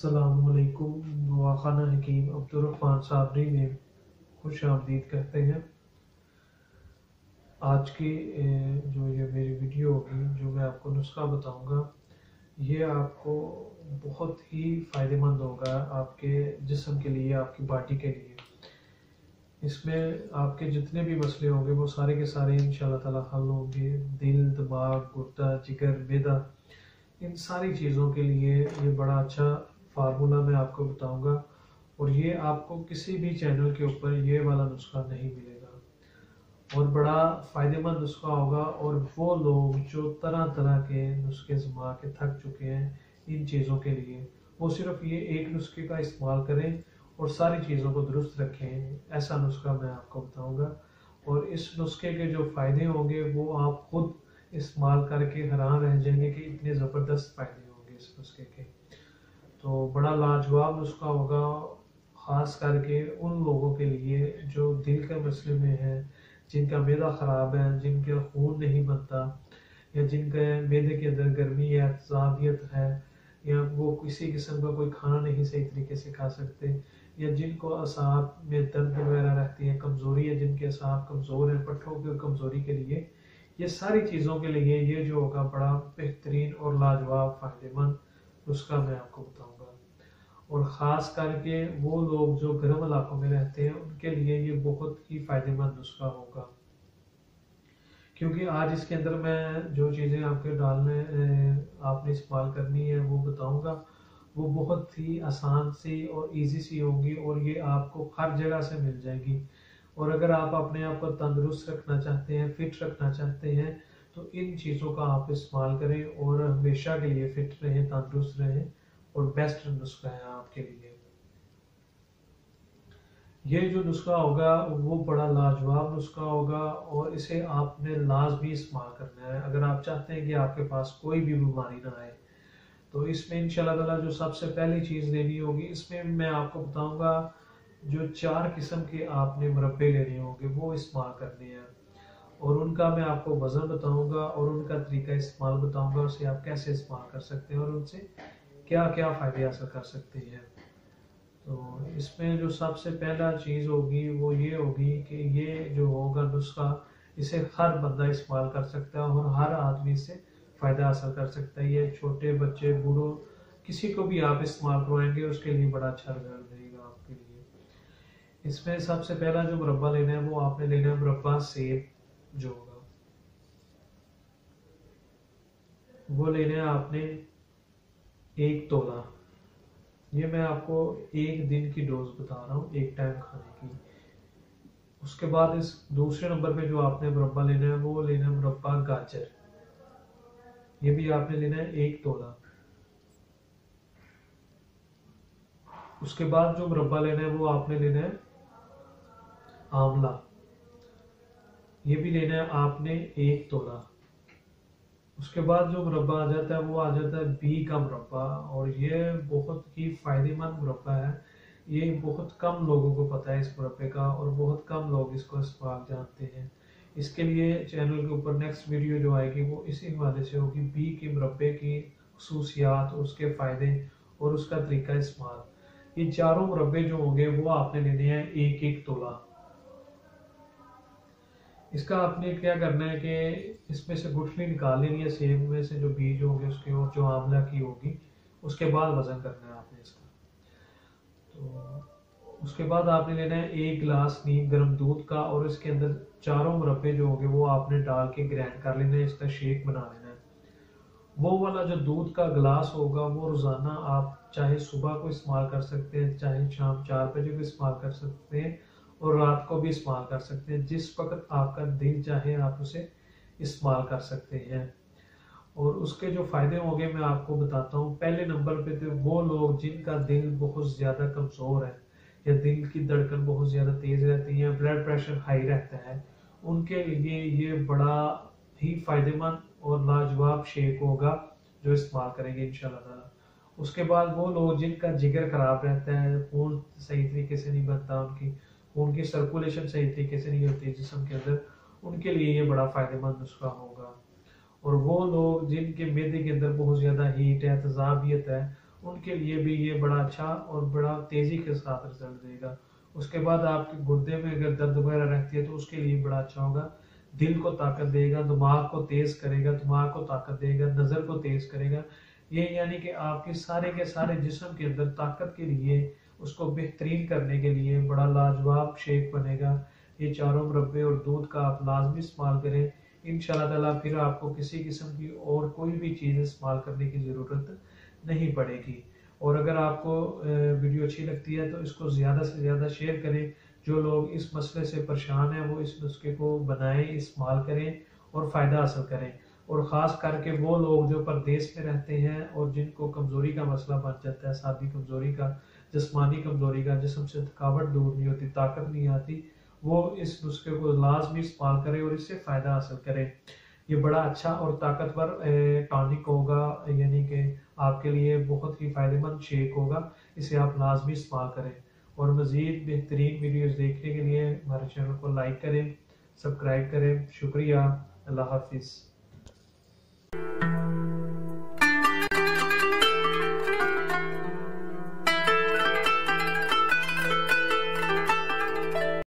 अस्सलामुअलैकुम। दवाखाना हकीम अब्दुर्रहमान साबरी में खुश आमदीद कहते हैं। आज की जो ये मेरी वीडियो होगी, जो मैं आपको नुस्खा बताऊंगा, ये आपको बहुत ही फ़ायदेमंद होगा आपके जिस्म के लिए, आपकी बॉडी के लिए। इसमें आपके जितने भी मसले होंगे वो सारे के सारे इंशाल्लाह ताला हल होंगे। दिल, दिमाग, गुर्दा, जिगर, मैदा, इन सारी चीज़ों के लिए ये बड़ा अच्छा फार्मूला मैं आपको बताऊंगा। और ये आपको किसी भी चैनल के ऊपर ये वाला नुस्खा नहीं मिलेगा और बड़ा फ़ायदेमंद नुस्खा होगा। और वो लोग जो तरह तरह के नुस्खे आज़मा के थक चुके हैं इन चीज़ों के लिए, वो सिर्फ ये एक नुस्खे का इस्तेमाल करें और सारी चीज़ों को दुरुस्त रखें। ऐसा नुस्खा मैं आपको बताऊंगा और इस नुस्खे के जो फ़ायदे होंगे वो आप खुद इस्तेमाल करके हैरान रह जाएंगे कि इतने ज़बरदस्त फ़ायदे होंगे इस नुस्खे के। तो बड़ा लाजवाब नुस्खा होगा, ख़ास करके उन लोगों के लिए जो दिल के मसले में है, जिनका मैदा ख़राब है, जिनका खून नहीं बनता, या जिनके मैदे के अंदर गर्मी या तेज़ाबियत है, या वो किसी किस्म का कोई खाना नहीं सही तरीके से खा सकते, या जिनको असाब में दर्द वगैरह रहती है, कमज़ोरी है, जिनके असाब कमज़ोर हैं, पट्टों की कमज़ोरी के लिए, ये सारी चीज़ों के लिए ये जो होगा बड़ा बेहतरीन और लाजवाब फ़ायदेमंद नुस्खा मैं आपको बताऊंगा। और ख़ास करके वो लोग जो गर्म इलाकों में रहते हैं उनके लिए ये बहुत ही फ़ायदेमंद नुस्खा होगा, क्योंकि आज इसके अंदर मैं जो चीज़ें आपके डालने आपने इस्तेमाल करनी है वो बताऊंगा, वो बहुत ही आसान सी और इजी सी होगी और ये आपको हर जगह से मिल जाएगी। और अगर आप अपने आप को तंदुरुस्त रखना चाहते हैं, फिट रखना चाहते हैं, तो इन चीज़ों का आप इस्तेमाल करें और हमेशा के लिए फिट रहें, तंदुरुस्त रहें। और बेस्ट नुस्खा है आपके लिए। ये जो नुस्खा होगा वो बड़ा लाजवाब नुस्खा होगा और इसे आपने लाजमी इस्तेमाल करना है। अगर आप चाहते हैं कि आपके पास कोई भी बीमारी ना आए, तो इसमें इंशाल्लाह ताला जो सबसे पहली चीज़ लेनी होगी, इसमें मैं आपको बताऊंगा जो 4 किस्म के आपने मुरब्बे लेने होंगे वो इस्तेमाल करने हैं। और उनका मैं आपको वज़न बताऊंगा और उनका तरीका इस्तेमाल बताऊंगा, उसे आप कैसे इस्तेमाल कर सकते हैं और उनसे क्या क्या फ़ायदे हासिल कर सकते हैं। तो इसमें जो सबसे पहला चीज़ होगी वो ये होगी कि ये जो होगा नुस्खा, इसे हर बंदा इस्तेमाल कर सकता है और हर आदमी से फ़ायदा हासिल कर सकता है। ये छोटे बच्चे, बूढ़ों, किसी को भी आप इस्तेमाल करवाएंगे उसके लिए बड़ा अच्छा रिजल्ट रहेगा आपके लिए। इसमें सबसे पहला जो मुरब्बा लेना है वो आपने लेना है मुरब्बा सेब जो होगा वो लेना है आपने 1 तोला। ये मैं आपको एक दिन की डोज बता रहा हूँ, एक टाइम खाने की। उसके बाद इस दूसरे नंबर पे जो आपने मुरब्बा लेना है वो लेना है मुरब्बा गाजर। ये भी आपने लेना है 1 तोला। उसके बाद जो मुरब्बा लेना है वो आपने लेना है आंवला। ये भी लेना है आपने 1 तोला। उसके बाद जो मुरब्बा आ जाता है वो आ जाता है बी का मुरब्बा, और ये बहुत ही फायदेमंद मुरब्बा है। ये बहुत कम लोगों को पता है इस मुरब्बे का और बहुत कम लोग इसको इस्तेमाल जानते हैं। इसके लिए चैनल के ऊपर नेक्स्ट वीडियो जो आएगी वो इसी हवाले से होगी, बी के मुरब्बे की खसूसियात, उसके फ़ायदे और उसका तरीका इस्तेमाल। ये चारों मुरब्बे जो होंगे वो आपने लेने हैं 1-1 तोला। इसका आपने क्या करना है कि इसमें से गुठली निकाल लेनी है, सेब में से जो बीज होंगे उसके और जो आंवला की होगी, उसके बाद वजन करना है आपने इसका। तो उसके बाद आपने लेना है 1 गिलास नीम गर्म दूध का और इसके अंदर चारों मुरब्बे जो होंगे वो आपने डाल के ग्राइंड कर लेना है, इसका शेक बना लेना है। वो वाला जो दूध का गिलास होगा वो रोज़ाना आप चाहे सुबह को इस्तेमाल कर सकते हैं, चाहे शाम 4 बजे को इस्तेमाल कर सकते हैं और रात को भी इस्तेमाल कर सकते हैं। जिस वक्त आपका दिल चाहे आप उसे इस्तेमाल कर सकते हैं। और उसके जो फ़ायदे होंगे मैं आपको बताता हूँ। पहले नंबर पे तो वो लोग जिनका दिल बहुत ज़्यादा कमज़ोर है या दिल की धड़कन बहुत ज़्यादा तेज़ रहती है, ब्लड प्रेशर हाई रहता है, उनके लिए ये बड़ा ही फ़ायदेमंद और लाजवाब शेक होगा जो इस्तेमाल करेंगे इंशाल्लाह ताला। उसके बाद वो लोग जिनका जिगर ख़राब रहता है, खून सही तरीके से नहीं बनता, उनकी सर्कुलेशन सही तरीके से नहीं होती जिस्म के अंदर, उनके लिए ये बड़ा फ़ायदेमंद नुस्खा होगा। और वो लोग जिनके मैदे के अंदर बहुत ज़्यादा हीट है, तेज़ाबियत है, उनके लिए भी ये बड़ा अच्छा और बड़ा तेज़ी के साथ रिजल्ट देगा। उसके बाद आपके गुर्दे में अगर दर्द वगैरह रहती है तो उसके लिए बड़ा अच्छा होगा। दिल को ताकत देगा, दिमाग को तेज़ करेगा, दिमाग को ताकत देगा, नज़र को तेज़ करेगा। ये यानी कि आपके सारे के सारे जिस्म के अंदर ताकत के लिए, उसको बेहतरीन करने के लिए बड़ा लाजवाब शेक बनेगा। ये चारों मुरब्बे और दूध का आप लाजमी इस्तेमाल करें। इंशाल्लाह ताला फिर आपको किसी किस्म की और कोई भी चीज़ इस्तेमाल करने की ज़रूरत नहीं पड़ेगी। और अगर आपको वीडियो अच्छी लगती है तो इसको ज़्यादा से ज़्यादा शेयर करें। जो लोग इस मसले से परेशान हैं वो इस नुस्खे को बनाएं, इस्तेमाल करें और फ़ायदा हासिल करें। और ख़ास करके वो लोग जो परदेश में रहते हैं और जिनको कमज़ोरी का मसला बन जाता है, सादी कमज़ोरी का, जिस्मानी कमज़ोरी का, जिस्म से थकावट दूर नहीं होती, ताकत नहीं आती, वो इस नुस्खे को लाजमी इस्तेमाल करें और इससे फ़ायदा हासिल करें। ये बड़ा अच्छा और ताकतवर टॉनिक होगा, यानी कि आपके लिए बहुत ही फ़ायदेमंद शेक होगा। इसे आप लाजमी इस्तेमाल करें। और मज़ीद बेहतरीन वीडियोज़ देखने के लिए हमारे चैनल को लाइक करें, सब्सक्राइब करें। शुक्रिया। अल्लाह हाफिज़।